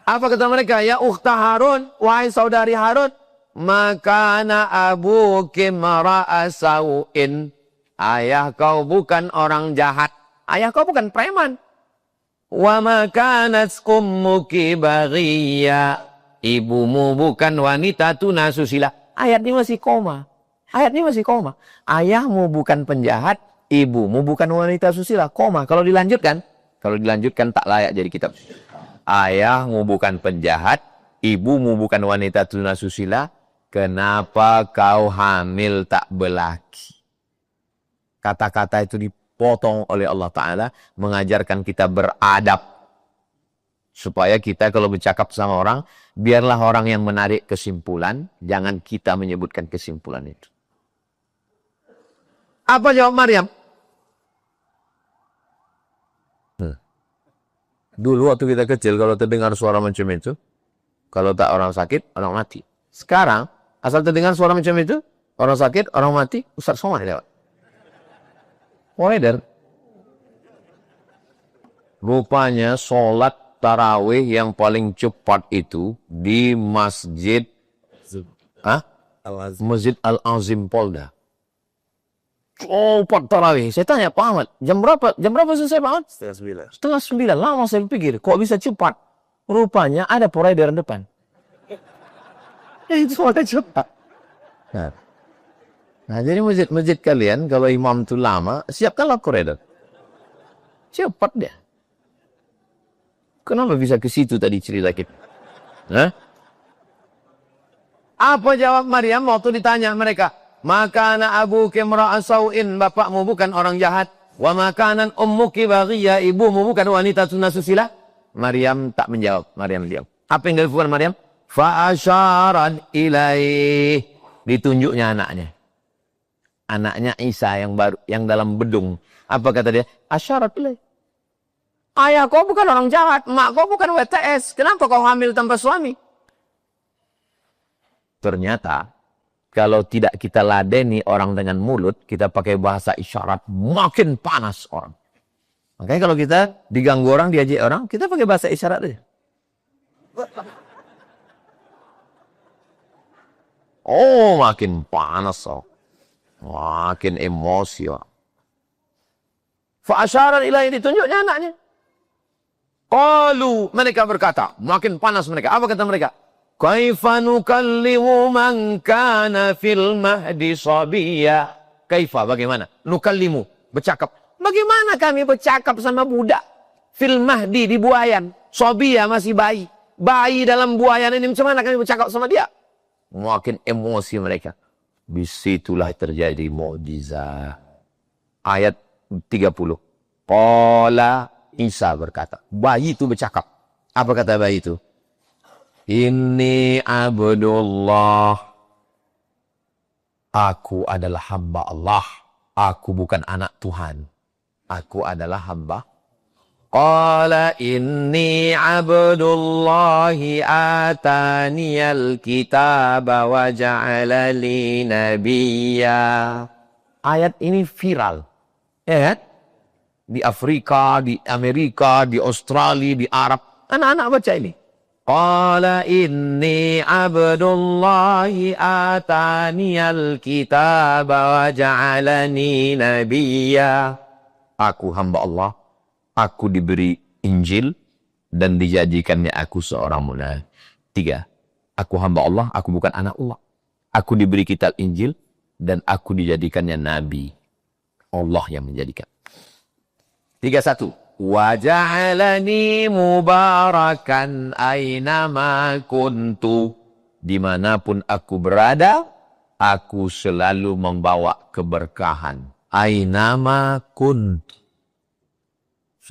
apa kata mereka? Ya ukhta Harun, wahai saudari Harun, makana abuki mara'a sawin. Ayah kau bukan orang jahat. Ayah kau bukan preman. Wa makanat ummuki baghiya. Ibumu bukan wanita tunasusila. Ayat ini masih koma. Ayahmu bukan penjahat, ibumu bukan wanita susila. Koma. Kalau dilanjutkan tak layak jadi kitab. Ayahmu bukan penjahat, ibumu bukan wanita tunasusila. Kenapa kau hamil tak belaki? Kata-kata itu dipotong oleh Allah Ta'ala, mengajarkan kita beradab. Supaya kita kalau bercakap sama orang, biarlah orang yang menarik kesimpulan, jangan kita menyebutkan kesimpulan itu. Apa jawab Maryam? Dulu waktu kita kecil, kalau terdengar suara macam itu, kalau tak orang sakit, orang mati. Sekarang, asal terdengar suara macam itu, orang sakit, orang mati, Ustaz Somad lewat. provider. Rupanya sholat tarawih yang paling cepat itu di Masjid Masjid Al-Azim Polda. Cepat tarawih. Saya tanya Pak Ahmad, jam berapa selesai Pak Ahmad? Setengah sembilan. Lama saya pikir, kok bisa cepat? Rupanya ada provider depan. Itu sholat cepat. Nah, jadi masjid-masjid kalian, kalau imam itu lama, siapkanlah koridor. Cepat dia. Kenapa bisa ke situ tadi cerita kita? Apa jawab Maryam waktu ditanya mereka? Makana abuki imra'an sau'in, bapakmu bukan orang jahat. Wa makanan ummuki baghiyya, ibumu bukan wanita sunnasusila. Maryam tak menjawab. Maryam diam. Apa yang dilakukan Maryam? Fa'asyaran ilaih. Ditunjuknya anaknya. Anaknya Isa yang baru, yang dalam bedung. Apa kata dia? Asyarat ilaih. Ayah kau bukan orang jahat, mak kau bukan WTS. Kenapa kau hamil tanpa suami? Ternyata, kalau tidak kita ladeni orang dengan mulut, kita pakai bahasa isyarat, makin panas orang. Makanya kalau kita diganggu orang, diajak orang, kita pakai bahasa isyarat aja. Oh, makin panas. Oh. Makin emosi. Oh. Fa'asyarat ilahi, ditunjuknya anaknya. Qalu, mereka berkata, makin panas mereka. Apa kata mereka? Kaifa nukallimu man kana fil mahdi sabiyya. Kaifa, bagaimana? Nukallimu, bercakap. Bagaimana kami bercakap sama budak? Fil mahdi, di buayan. Sabiyya, masih bayi. Bayi dalam buayan ini, macam mana kami bercakap sama dia? Makin emosi mereka. Disitulah terjadi mukjizat. Ayat 30. Qala Isa berkata. Bayi itu bercakap. Apa kata bayi itu? Inni abdullah. Aku adalah hamba Allah. Aku bukan anak Tuhan. Aku adalah hamba. Qala inni abdullahi ataniyal kitaba wa ja'alali nabiyya. Ayat ini viral. Ya kan? Di Afrika, di Amerika, di Australia, di Arab. Anak-anak baca ini. Qala inni abdullahi ataniyal kitaba wa ja'alani nabiyya. Aku hamba Allah. Aku diberi Injil dan dijadikannya aku seorang nabi. 3. Aku hamba Allah, aku bukan anak Allah. Aku diberi kitab Injil dan aku dijadikannya nabi. Allah yang menjadikan. 31. Wa ja'alani mubarakan aynama kuntu. Dimanapun aku berada, aku selalu membawa keberkahan. Aynama kuntu.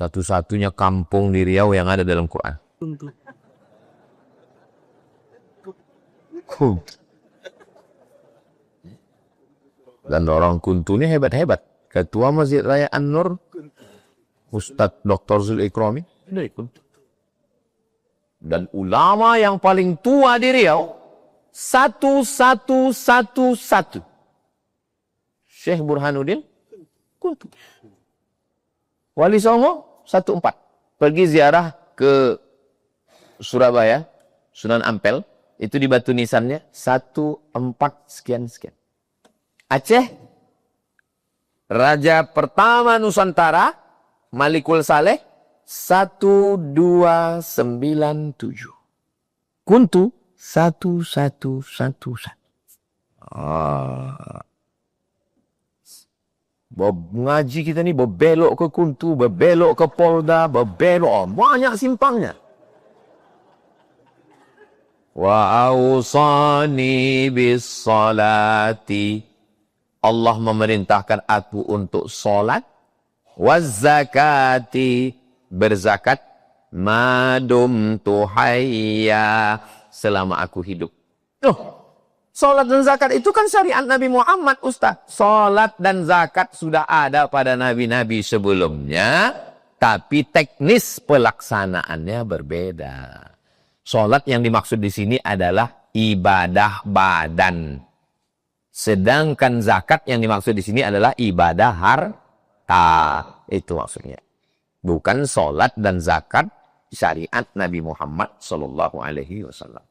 Satu-satunya kampung di Riau yang ada dalam Quran. Dan orang Kuntu ini hebat-hebat. Ketua Masjid Raya An-Nur, Ustadz Dr. Zul Ikrami, dari Kuntu. Dan ulama yang paling tua di Riau, 1111. Syekh Burhanuddin, Kuntu. Wali Songo, 14. Pergi ziarah ke Surabaya, Sunan Ampel, itu di batu nisannya 14 sekian. Aceh, Raja pertama Nusantara, Malikul Saleh, 1297. Kuntu, 1111. Ngaji kita ni berbelok ke Kuntu, berbelok ke Polda, berbelok. Banyak simpangnya. Wa awsani bis salati. Allah memerintahkan aku untuk solat. Waz zakati. Berzakat. Madum tuhayya. Selama aku hidup. Salat dan zakat itu kan syariat Nabi Muhammad, Ustaz. Salat dan zakat sudah ada pada nabi-nabi sebelumnya, tapi teknis pelaksanaannya berbeda. Salat yang dimaksud di sini adalah ibadah badan. Sedangkan zakat yang dimaksud di sini adalah ibadah celaka. Itu maksudnya. Bukan sholat dan zakat syariat Nabi Muhammad sallallahu alaihi wasallam.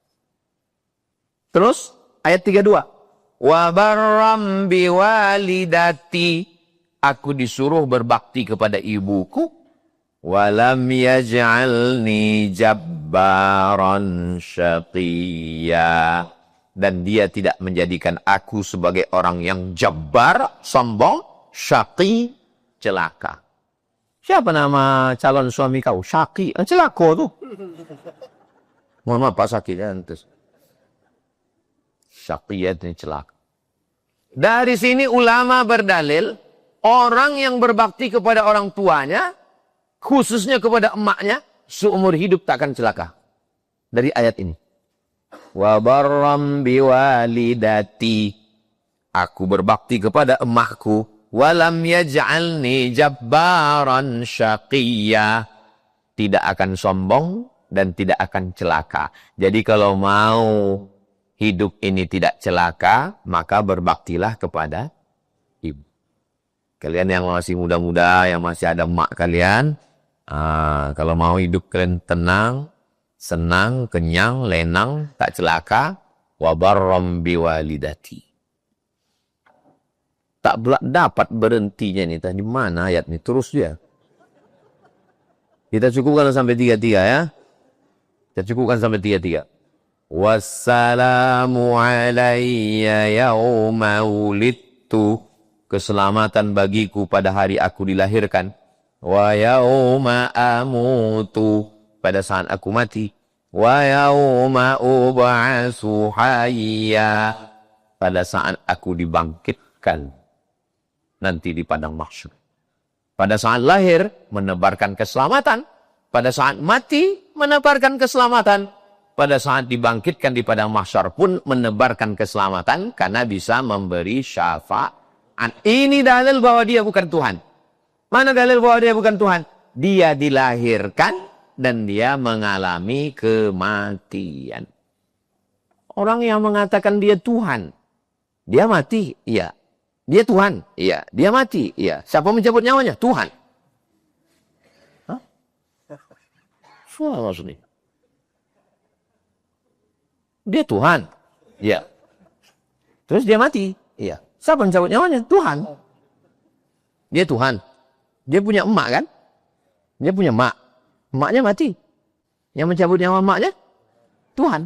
Terus ayat 32. Wa barram biwalidati. Aku disuruh berbakti kepada ibuku. Walam yaj'alni jabbaran syaqiyya. Dan dia tidak menjadikan aku sebagai orang yang jabbar, sombong, syaqi, celaka. Siapa nama calon suami kau? Syaqi. Celaka tuh. Mohon maaf Pak Syaqi. Syaqiyat ini celaka. Dari sini ulama berdalil, orang yang berbakti kepada orang tuanya, khususnya kepada emaknya, seumur hidup tak akan celaka. Dari ayat ini. Wa barram biwalidati. Aku berbakti kepada emakku. Walam yaj'alni jabbaran syaqiyya. Tidak akan sombong dan tidak akan celaka. Jadi kalau mau hidup ini tidak celaka, maka berbaktilah kepada ibu. Kalian yang masih muda-muda, yang masih ada emak kalian, kalau mau hidup kalian tenang, senang, kenyang, lenang, tak celaka, wa barram biwalidati. Tak dapat berhentinya nih. Di mana ayat ini? Terus dia. Kita cukupkan sampai 33 ya. Kita cukupkan sampai 33. Wassalamu alayya yawma wulidtu. Keselamatan bagiku pada hari aku dilahirkan. Wa yawma amutu. Pada saat aku mati. Wa yawma ub'atsu hayya. Pada saat aku dibangkitkan nanti di padang mahsyar. Pada saat lahir menebarkan keselamatan, pada saat mati menebarkan keselamatan, pada saat dibangkitkan di padang mahsyar pun menebarkan keselamatan karena bisa memberi syafaat. Ini dalil bahwa dia bukan Tuhan. Mana dalil bahwa dia bukan Tuhan? Dia dilahirkan dan dia mengalami kematian. Orang yang mengatakan dia Tuhan, dia mati, iya. Dia Tuhan, iya. Dia mati, iya. Siapa mencabut nyawanya? Tuhan. Hah? Soal maksudnya. Dia Tuhan, iya. Terus dia mati, iya. Siapa mencabut nyawanya? Tuhan. Dia Tuhan. Dia punya emak kan? Dia punya emak. Emaknya mati. Yang mencabut nyawa emaknya? Tuhan.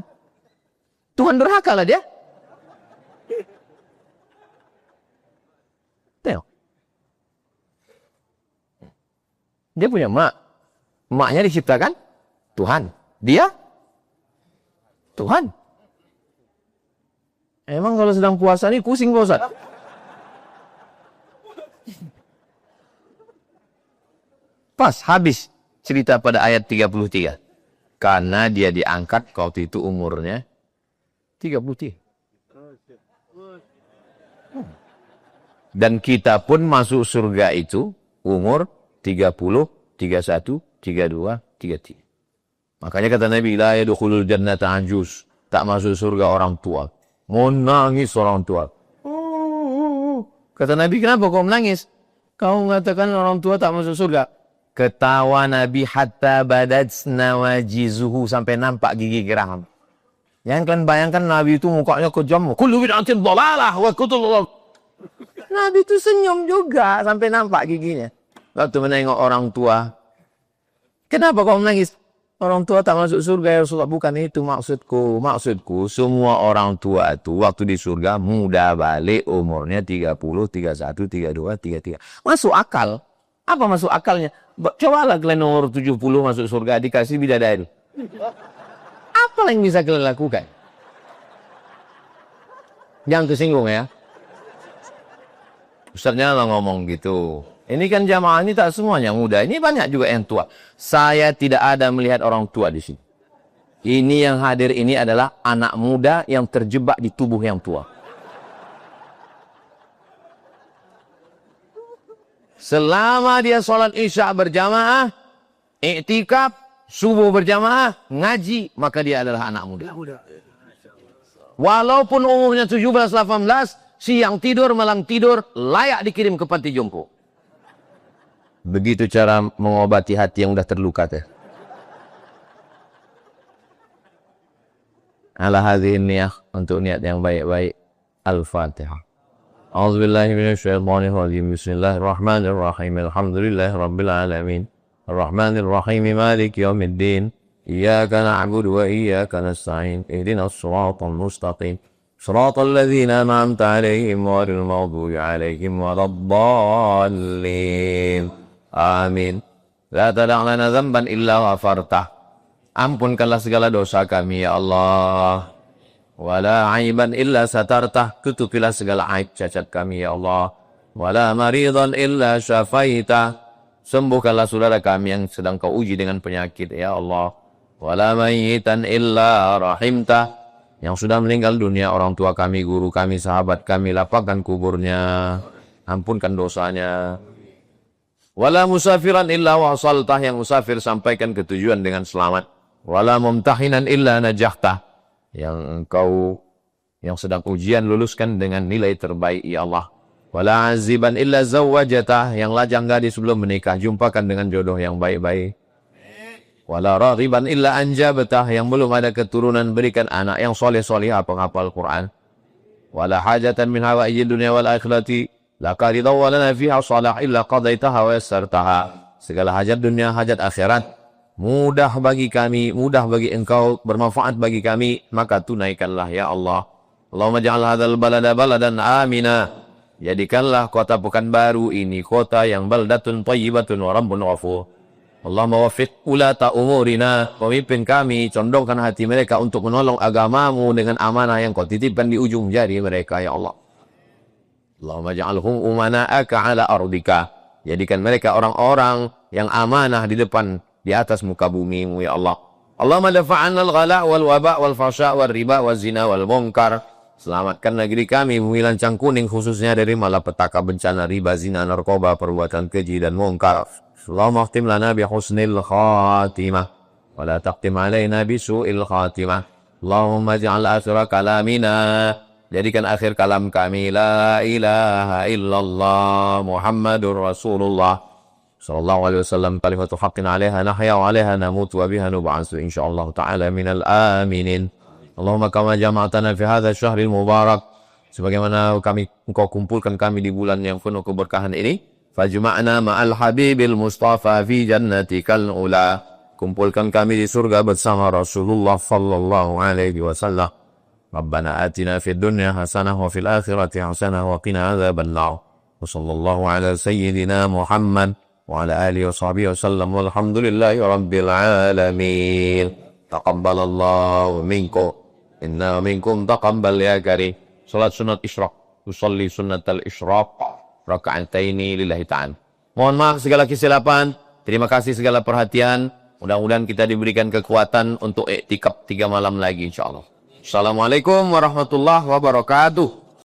Tuhan durhaka lah dia. Tengok. Dia punya emak. Emaknya diciptakan Tuhan. Dia Tuhan. Emang kalau sedang puasa nih pusing Pak Ustaz? Pas habis cerita pada ayat 33. Karena dia diangkat waktu itu umurnya 33. Dan kita pun masuk surga itu umur 30, 31, 32, 33. Makanya kata Nabi, la yadkhulul jannata anjus. Tak masuk surga orang tua. Mau nangis orang tua. Kata Nabi, kenapa kau menangis? Kau mengatakan orang tua tak masuk surga. Ketawa Nabi hatta badatsna wajizuhu. Sampai nampak gigi geram. Yang kalian bayangkan Nabi itu mukanya kejam. Kullu bid'atin dhalalah wa kullu. Nabi itu senyum juga sampai nampak giginya. Waktu menengok orang tua. Kenapa kau menangis? Orang tua tak masuk surga ya Rasulullah. Bukan itu maksudku. Maksudku semua orang tua itu waktu di surga muda balik umurnya 30, 31, 32, 33. Masuk akal. Apa masuk akalnya? Cobalah kalian umur 70 masuk surga dikasih bidadari. Apa yang bisa kalian lakukan? Jangan tersinggung ya. Ustaznya lah ngomong gitu. Ini kan jamaah ini tak semuanya muda. Ini banyak juga yang tua. Saya tidak ada melihat orang tua di sini. Ini yang hadir ini adalah anak muda yang terjebak di tubuh yang tua. Selama dia sholat isya berjamaah, iktikaf, subuh berjamaah, ngaji, maka dia adalah anak muda. Walaupun umurnya 17, 18, siang tidur, malam tidur, layak dikirim ke panti jompo. Begitu cara mengobati hati yang udah terluka teh. Ala hadhihi niyah, untuk niat yang baik-baik. Al-Fatihah. A'udzubillahi minasyaitonirrajim. Bismillahirrahmanirrahim. Alhamdulillahi rabbil alamin. Arrahmanirrahim. Maliki yaumiddin. Iyyaka na'budu wa iyyaka nasta'in. Ihdinas siratal mustaqim. Siratal ladzina an'amta 'alaihim ghairil maghdubi 'alaihim waladdallin. Amin. La tada' lana dzamban illa ghafartah. Ampunkanlah segala dosa kami, ya Allah. Wala aiban illa satartah. Tutupilah segala aib cacat kami, ya Allah. Wala maridan illa syafaitah. Sembuhkanlah saudara kami yang sedang kau uji dengan penyakit, ya Allah. Wala mayyitan illa rahimtah. Yang sudah meninggal dunia, orang tua kami, guru kami, sahabat kami, lapangkan kuburnya. Ampunkan dosanya. Wala musafiran illa wasaltah. Yang musafir sampaikan ke tujuan dengan selamat. Wala mumtahinan illa najahtah. Yang engkau yang sedang ujian luluskan dengan nilai terbaik, ya Allah. Wala aziban illa zawwajatah. Yang lajang gadis sebelum menikah, jumpakan dengan jodoh yang baik-baik. Wala raghiban illa anjabatah. Yang belum ada keturunan, berikan anak yang soleh-soleh, penghafal Quran. Wala hajatan min hawaijid dunia wal akhirati laka ridha wa lana fiha salah illa qadaitaha wa yassartaha. Segala hajat dunia, hajat akhirat, mudah bagi kami, mudah bagi engkau, bermanfaat bagi kami, maka tunaikanlah, ya Allah. Allahumma ja'al hadzal balada baladan amina. Jadikanlah kota Pekanbaru ini kota yang baldatun thayyibatun wa rabbun ghafur. Allahumma waffiq ulata umurina. Pemimpin kami, condongkan hati mereka untuk menolong agamamu dengan amanah yang kau titipkan di ujung jari mereka, ya Allah. Allahumma ja'alhum umana'aka ala ardika. Jadikan mereka orang-orang yang amanah di depan, di atas muka bumimu, ya Allah. Allahumma dafa'anna al-ghala' wal waba' wal fasha' wal riba wal zina wal munkar. Selamatkan negeri kami, bumi lancang kuning khususnya dari malapetaka, bencana, riba, zina, narkoba, perbuatan keji dan munkar. Allahumma khtim lana bi husnil khatimah wa la taqtim alaina bi su'il khatimah. Allahumma ja'al akhira kalamina. Jadikan akhir kalam kami la ilaha illallah Muhammadur Rasulullah sallallahu alaihi wasallam, kalimatu haqqin 'alaiha nahya wa 'alaiha namut wa biha nub'atsu insyaallah ta'ala minal aminin. Allahumma kama jama'tana fi hadzal syahril mubarak, sebagaimana engkau kumpulkan kami di bulan yang penuh keberkahan ini, fajma'na ma'al habibil mustafa fi jannatikal ula. Kumpulkan kami di surga bersama Rasulullah sallallahu alaihi wasallam. Rabbana atina fid dunya hasanah wa fil akhirati hasanah wa qina adzaban nar. Wa sallallahu ala sayyidina Muhammad wa ala alihi wa sahbihi wasallam walhamdulillahi rabbil alamin. Taqabbalallahu minkum inna minkum taqabbal ya karim. Salat sunat isyraq, usolli sunnatal isyraq raka'ataini lillahi ta'ala. Mohon maaf segala kesilapan, terima kasih segala perhatian. Mudah-mudahan kita diberikan kekuatan untuk iktikaf 3 malam lagi insyaallah. Assalamualaikum warahmatullahi wabarakatuh.